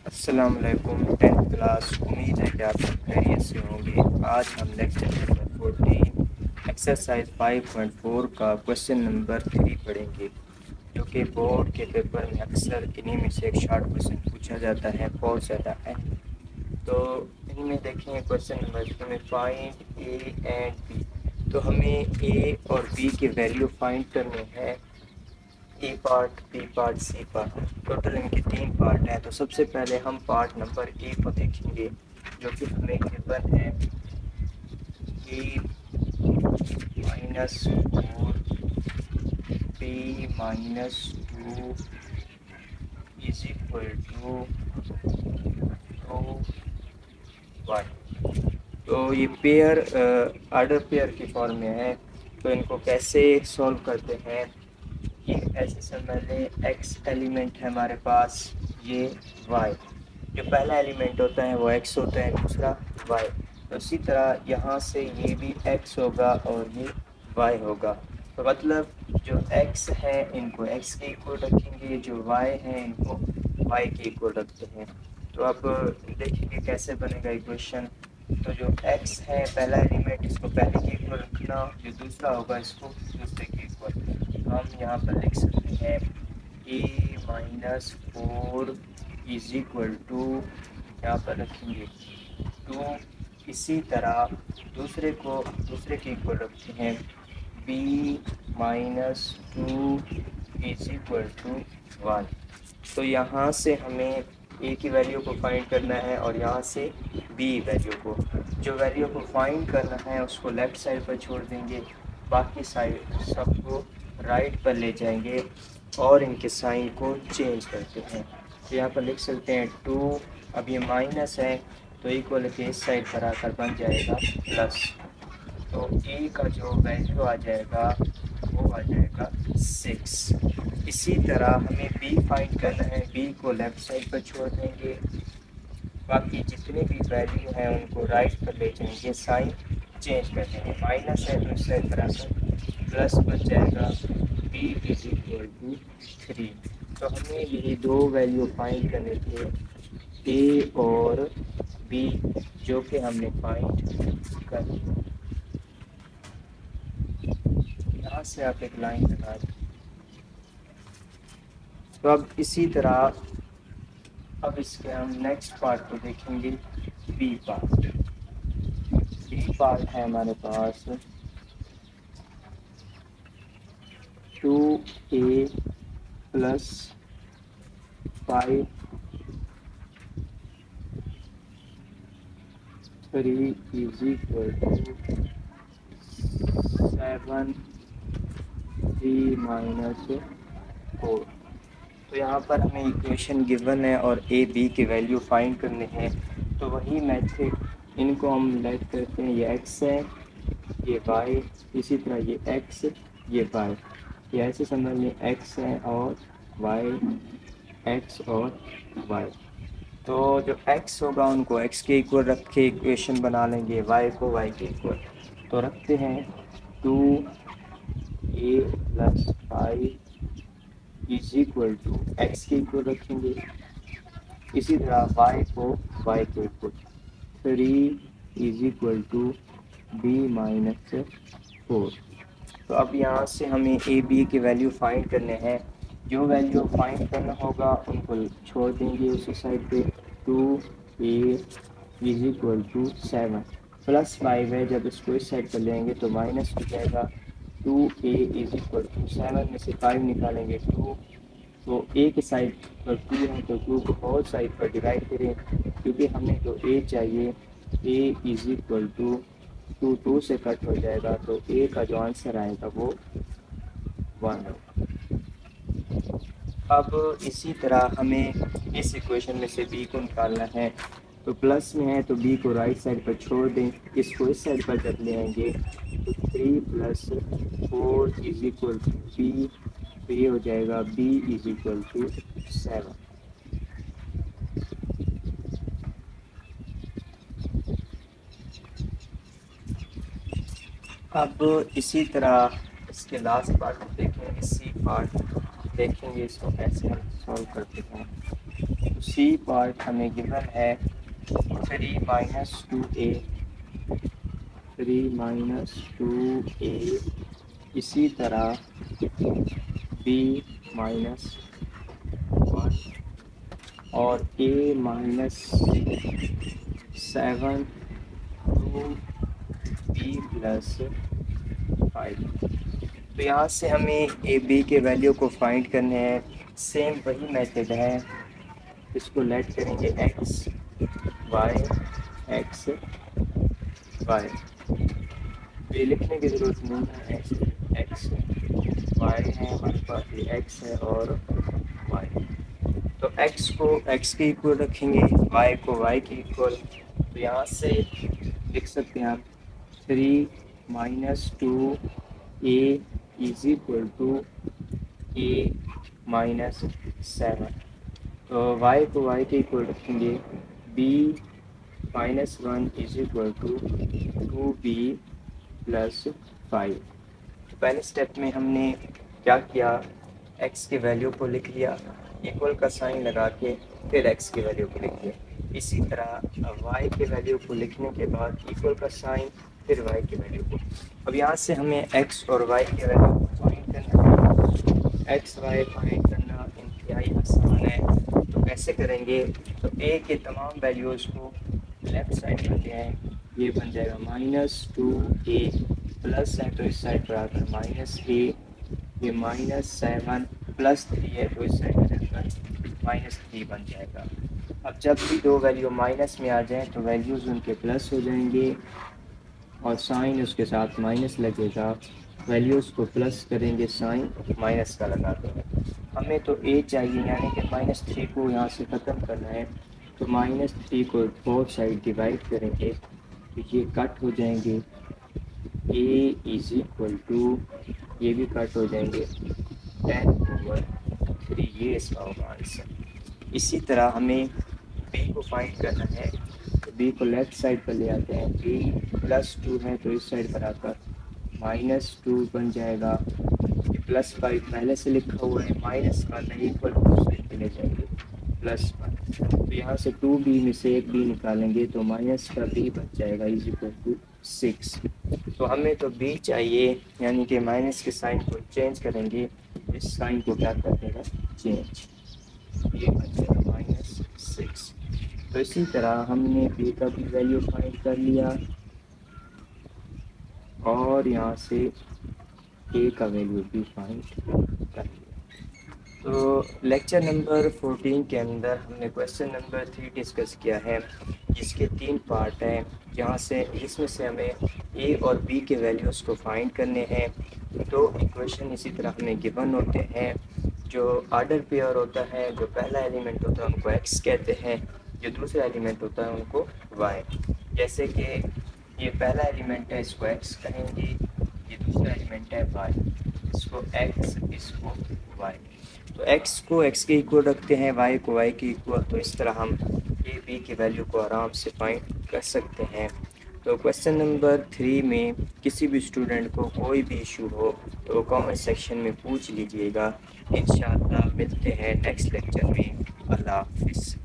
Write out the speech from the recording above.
अस्सलाम वालेकुम 10th class. उम्मीद है कि आप सब खैरियत से होंगे। आज हम लेक्चर नंबर 14 एक्सरसाइज 5.4 का क्वेश्चन नंबर 3 पढ़ेंगे, जो कि बोर्ड के पेपर में अक्सर इन्हीं में से एक शॉर्ट क्वेश्चन पूछा जाता है, बहुत ज़्यादा है। तो इनमें देखेंगे क्वेश्चन नंबर 3 में फाइंड ए एंड बी। तो हमें ए और बी की वैल्यू फाइंड करनी है, A part, B part, C part. Total इनके 3 पार्ट हैं। तो सबसे पहले हम पार्ट नंबर ए को देखेंगे, जो कि हमें गिवन है a -4 b -2 is equal to 2y। तो ये पेयर ऑर्डर पेयर की फॉर्म में है। तो इनको कैसे सॉल्व करते हैं, ये ऐसे समझ लें x एलिमेंट है हमारे पास, ये y। जो पहला एलिमेंट होता है वो x होता है, दूसरा y। तो इसी तरह यहाँ से ये भी x होगा और ये y होगा। तो मतलब जो x है इनको x के इक्वल रखेंगे, जो y है इनको y के इक्वल रखते हैं। तो अब देखेंगे कैसे बनेगा इक्वेशन। तो जो x है पहला एलिमेंट, इसको पहले के इक्वल रखना, जो दूसरा होगा इसको दूसरे के इक्वल। तो हम यहाँ पर लिख सकते हैं a-4 इज इक्वल टू, यहाँ पर रखेंगे 2। इसी तरह दूसरे को दूसरे के इक्वल रखते हैं b-2 इज इक्वल टू 1। तो यहाँ से हमें ए की वैल्यू को फाइंड करना है और यहाँ से बी वैल्यू को। जो वैल्यू को फाइंड करना है उसको लेफ़्ट साइड पर छोड़ देंगे, बाकी साइड सबको राइट पर ले जाएंगे और इनके साइन को चेंज करते हैं। तो यहाँ पर लिख सकते हैं 2। अब ये माइनस है तो इक्वल के इस साइड पर आकर बन जाएगा प्लस। तो ए का जो वैल्यू आ जाएगा वो आ जाएगा 6। इसी तरह हमें बी फाइंड करना है, बी को लेफ़्ट साइड पर छोड़ देंगे, बाकी जितने भी वैल्यू हैं उनको राइट पर ले जाएंगे, साइन चेंज कर देंगे। माइनस है तो इस साइड पर आकर प्लस बन जाएगा, बी इज इक्वल टू 3। तो हमें ये दो वैल्यू फाइंड करने थे, ए और बी, जो कि हमने फाइंड कर लिया। यहाँ से आप एक लाइन बना दें। तो अब इसी तरह अब इसके हम नेक्स्ट पार्ट को देखेंगे, बी पार्ट। बी पार्ट है हमारे पास 2a plus 5 3 is equal to 7 3 -4। तो यहाँ पर हमें इक्वेशन गिवन है और ए बी की वैल्यू फाइंड करने हैं। तो वही मेथड, इनको हम लेट करते हैं, ये x है, ये y, इसी तरह ये x, ये y। ये ऐसे समझ लें x है और y, x और y। तो जो x होगा उनको x के इक्वल रख के इक्वेशन बना लेंगे, y को y के इक्वल। तो रखते हैं 2a plus 5 is equal to x के इक्वल रखेंगे, इसी तरह y को y के equal 3 is equal to b-4। तो अब यहाँ से हमें ए बी की वैल्यू फाइंड करने हैं। जो वैल्यू फाइंड करना होगा उनको छोड़ देंगे उसी साइड पे। 2a is equal to 7 plus 5 है, जब इसको इस साइड पर लेंगे तो माइनस हो जाएगा। 2a इज इक्वल टू 7 में से 5 निकालेंगे 2। तो ए के साइड पर 2 है तो 2 को और साइड पर डिवाइड करें, क्योंकि हमें तो ए चाहिए। ए इज इक्वल टू 2 से कट हो जाएगा, तो ए का जो आंसर आएगा वो 1 होगा। अब इसी तरह हमें इस इक्वेशन में से बी को निकालना है। तो प्लस में है तो बी को राइट साइड पर छोड़ दें, इसको इस साइड पर जब ले आएंगे तो 3 + 4 इज इक्वल टू बी। तो ये हो जाएगा b इज इक्वल टू 7। अब इसी तरह इसके लास्ट पार्ट देखेंगे, सी पार्ट देखेंगे, इसको कैसे हम सॉल्व करते हैं। सी पार्ट हमें गिवन है 3 माइनस 2a, 3 माइनस 2a, इसी तरह b माइनस 1 और a minus 7 to b plus 5। तो यहाँ से हमें ए बी के वैल्यू को फाइंड करने हैं। सेम वही मेथड है, इसको लेट करेंगे एक्स वाई एक्स वाई, ये लिखने की ज़रूरत नहीं है। एक्स वाई है हमारे पास, ये एक्स है और वाई। तो एक्स को एक्स के इक्वल रखेंगे, वाई को वाई के इक्वल। तो यहाँ से लिख सकते हैं आप 3 minus 2a is equal to a minus 7। तो y को y के इक्वल रखेंगे, b minus 1 is equal to 2b plus 5। तो पहले स्टेप में हमने क्या किया, x की वैल्यू को लिख लिया, इक्वल का साइन लगा के फिर x की वैल्यू को लिख लिया। इसी तरह y के वैल्यू को लिखने के बाद इक्वल का साइन, फिर y की वैल्यू को। अब यहाँ से हमें x और y की वैल्यू को फाइंड करना है। x y फाइंड करना इंतहाई आसान है। तो कैसे करेंगे, तो a के तमाम वैल्यूज़ को लेफ्ट साइड पर ले आए, ये बन जाएगा -2a, प्लस है तो इस साइड पर आकर -a, ये -7 प्लस 3 है तो इस साइड पर जाकर -3 बन जाएगा। अब जब भी दो वैल्यू माइनस में आ जाएं तो वैल्यूज़ उनके प्लस हो जाएंगे और साइन उसके साथ माइनस लगेगा। वैल्यूज़ को प्लस करेंगे, साइन माइनस का लगा देंगे। हमें तो a चाहिए, यानी कि -3 को यहाँ से ख़त्म करना है। तो -3 को बोथ साइड डिवाइड करेंगे तो ये कट हो जाएंगे, a इज़ इक्वल टू, ये भी कट हो जाएंगे 10/3, ये इसका होगा आंसर। इसी तरह हमें b को फाइंड करना है। तो b को लेफ्ट साइड पर ले आते हैं, b +2 है तो इस साइड पर आकर -2 बन जाएगा। ये +5 पहले से लिखा हुआ है, माइनस का नहीं इक्वल टू साइड पे ले जाएंगे +1। तो यहाँ से 2b में से एक b निकालेंगे तो माइनस का b बन जाएगा इज इक्वल टू 6। तो हमें तो b चाहिए, यानी कि माइनस के साइन को चेंज करेंगे, इस साइन को क्या कर देगा चेंज, ये बन जाएगा -6। तो इसी तरह हमने b का भी वैल्यू फाइंड कर लिया और यहाँ से a का वैल्यू भी फाइंड कर लिया। तो लेक्चर नंबर 14 के अंदर हमने क्वेश्चन नंबर 3 डिस्कस किया है, जिसके 3 पार्ट हैं, जहाँ से इसमें से हमें a और b के वैल्यूज़ को फाइंड करने हैं। दो इक्वेशन इसी तरह हमें गिवन होते हैं। जो ऑर्डर पेयर होता है, जो पहला एलिमेंट होता है उनको x कहते हैं, जो दूसरा एलिमेंट होता है उनको y। जैसे कि ये पहला एलिमेंट है, इसको x कहेंगे, ये दूसरा एलिमेंट है y, इसको x, इसको y। तो x को x के इक्वल रखते हैं, y को y के इक्वल। तो इस तरह हम a b की वैल्यू को आराम से फाइंड कर सकते हैं। तो क्वेश्चन नंबर 3 में किसी भी स्टूडेंट को कोई भी इशू हो तो कमेंट सेक्शन में पूछ लीजिएगा। इंशाअल्लाह मिलते हैं नेक्स्ट लेक्चर में। अल्लाह हाफ़िज़।